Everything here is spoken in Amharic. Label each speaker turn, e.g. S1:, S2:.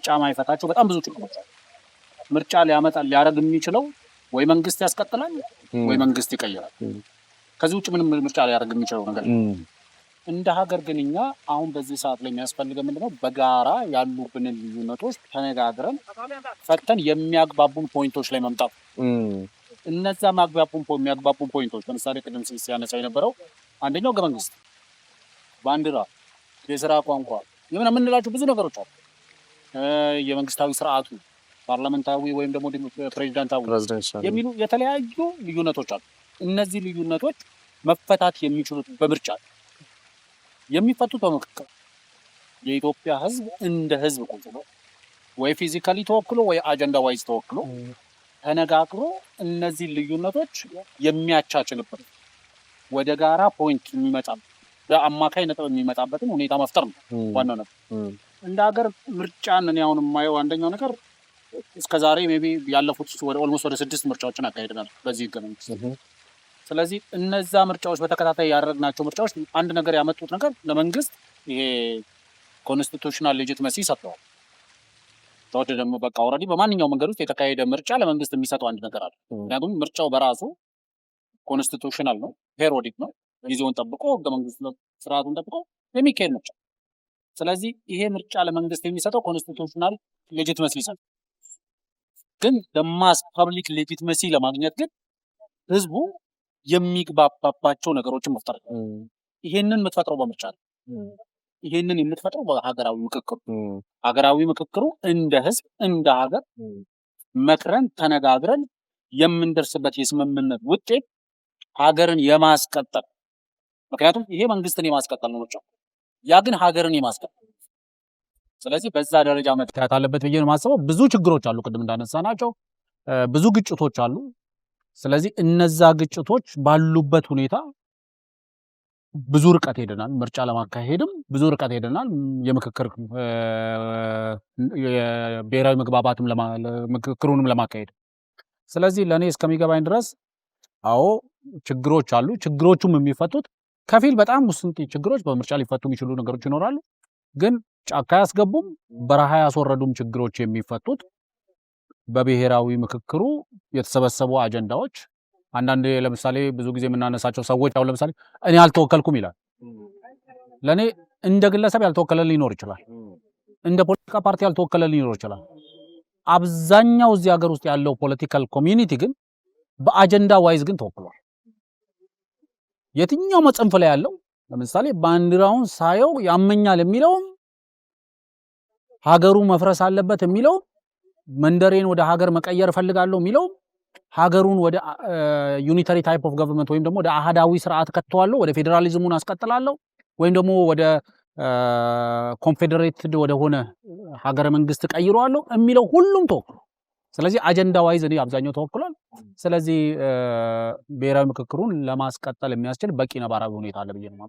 S1: ምርጫ ማይፈታቸው በጣም ብዙ ችግሮች አሉ። ምርጫ ሊያረግ የሚችለው ወይ መንግስት ያስቀጥላል ወይ መንግስት ይቀይራል። ከዚህ ውጭ ምንም ምርጫ ሊያረግ የሚችለው ነገር እንደ ሀገር ግን እኛ አሁን በዚህ ሰዓት ላይ የሚያስፈልገው ምንድነው? በጋራ ያሉብንን ልዩነቶች ተነጋግረን ፈተን የሚያግባቡን ፖይንቶች ላይ መምጣት። እነዛ የሚያግባቡን ፖይንቶች ለምሳሌ ቅድም ሲያነሳ የነበረው አንደኛው ህገ መንግስት፣ ባንዲራ፣ የስራ ቋንቋ የምንላቸው ብዙ ነገሮች አሉ። የመንግስታዊ ስርዓቱ ፓርላመንታዊ ወይም ደግሞ ፕሬዚዳንታዊ የሚሉ የተለያዩ ልዩነቶች አሉ። እነዚህ ልዩነቶች መፈታት የሚችሉት በምርጫ የሚፈቱት በምክክር የኢትዮጵያ ህዝብ እንደ ህዝብ ቁጭ ብሎ ወይ ፊዚካሊ ተወክሎ ወይ አጀንዳ ዋይዝ ተወክሎ ተነጋግሮ እነዚህ ልዩነቶች የሚያቻችልበት ወደ ጋራ ፖይንት የሚመጣ በአማካይ ነጥብ የሚመጣበትን ሁኔታ መፍጠር ነው ዋናው ነገር። እንደ ሀገር ምርጫን እኔ አሁን የማየው አንደኛው ነገር እስከዛሬ ሜቢ ያለፉት ኦልሞስት ወደ 6 ምርጫዎችን አካሄደናል በዚህ ህገ መንግስት። ስለዚህ እነዛ ምርጫዎች በተከታታይ ያደረግናቸው ምርጫዎች አንድ ነገር ያመጡት ነገር ለመንግስት ይሄ ኮንስቲቱሽናል ሌጂቲመሲ ሰጥተዋል። ተወደ ደግሞ በቃ ኦልሬዲ በማንኛውም መንገድ ውስጥ የተካሄደ ምርጫ ለመንግስት የሚሰጠው አንድ ነገር አለ። ምክንያቱም ምርጫው በራሱ ኮንስቲቱሽናል ነው፣ ፔሪዮዲክ ነው፣ ጊዜውን ጠብቆ ህገ መንግስት ስርዓቱን ጠብቆ የሚካሄድ ምርጫ። ስለዚህ ይሄ ምርጫ ለመንግስት የሚሰጠው ኮንስቲቱሽናል ሌጂቲመሲ ይሰጣል። ግን ደማስ ፐብሊክ ሌጂቲመሲ ለማግኘት ግን ህዝቡ የሚግባባባቸው ነገሮችን መፍጠር ነው። ይሄንን የምትፈጥረው በምርጫ ነው። ይሄንን የምትፈጥረው በሀገራዊ ምክክሩ። ሀገራዊ ምክክሩ እንደ ህዝብ እንደ ሀገር መክረን ተነጋግረን የምንደርስበት የስምምነት ውጤት ሀገርን የማስቀጠል፣ ምክንያቱም ይሄ መንግስትን የማስቀጠል ነው ምርጫው፣ ያ ግን ሀገርን የማስቀጠል። ስለዚህ በዛ ደረጃ መታየት አለበት ብዬ ነው የማስበው። ብዙ ችግሮች አሉ፣ ቅድም እንዳነሳናቸው ብዙ ግጭቶች አሉ። ስለዚህ እነዛ ግጭቶች ባሉበት ሁኔታ ብዙ ርቀት ሄደናል። ምርጫ ለማካሄድም ብዙ ርቀት ሄደናል። የምክክር የብሔራዊ መግባባትም ምክክሩንም ለማካሄድ። ስለዚህ ለእኔ እስከሚገባኝ ድረስ አዎ ችግሮች አሉ። ችግሮቹም የሚፈቱት ከፊል በጣም ውስን ችግሮች በምርጫ ሊፈቱ የሚችሉ ነገሮች ይኖራሉ። ግን ጫካ ያስገቡም በረሃ ያስወረዱም ችግሮች የሚፈቱት በብሔራዊ ምክክሩ የተሰበሰቡ አጀንዳዎች። አንዳንድ ለምሳሌ ብዙ ጊዜ የምናነሳቸው ሰዎች አሁን ለምሳሌ እኔ አልተወከልኩም ይላል። ለኔ እንደ ግለሰብ ያልተወከለ ሊኖር ይችላል፣ እንደ ፖለቲካ ፓርቲ ያልተወከለ ሊኖር ይችላል። አብዛኛው እዚህ ሀገር ውስጥ ያለው ፖለቲካል ኮሚኒቲ ግን በአጀንዳ ዋይዝ ግን ተወክሏል። የትኛው መጽንፍ ላይ ያለው ለምሳሌ ባንዲራውን ሳየው ያመኛል የሚለው፣ ሀገሩ መፍረስ አለበት የሚለው፣ መንደሬን ወደ ሀገር መቀየር ፈልጋለሁ የሚለው፣ ሀገሩን ወደ ዩኒታሪ ታይፕ ኦፍ ገቨርንመንት ወይም ደግሞ ወደ አሃዳዊ ስርዓት ከተዋለሁ፣ ወደ ፌዴራሊዝሙን አስቀጥላለሁ ወይም ደግሞ ወደ ኮንፌደሬትድ ወደ ሆነ ሀገረ መንግስት ቀይሯለሁ የሚለው ሁሉም ተወክሏል። ስለዚህ አጀንዳ ዋይዝ እኔ አብዛኛው ተወክሏል። ስለዚህ ብሔራዊ ምክክሩን ለማስቀጠል የሚያስችል በቂ ነባራዊ ሁኔታ አለ ብዬ ነው።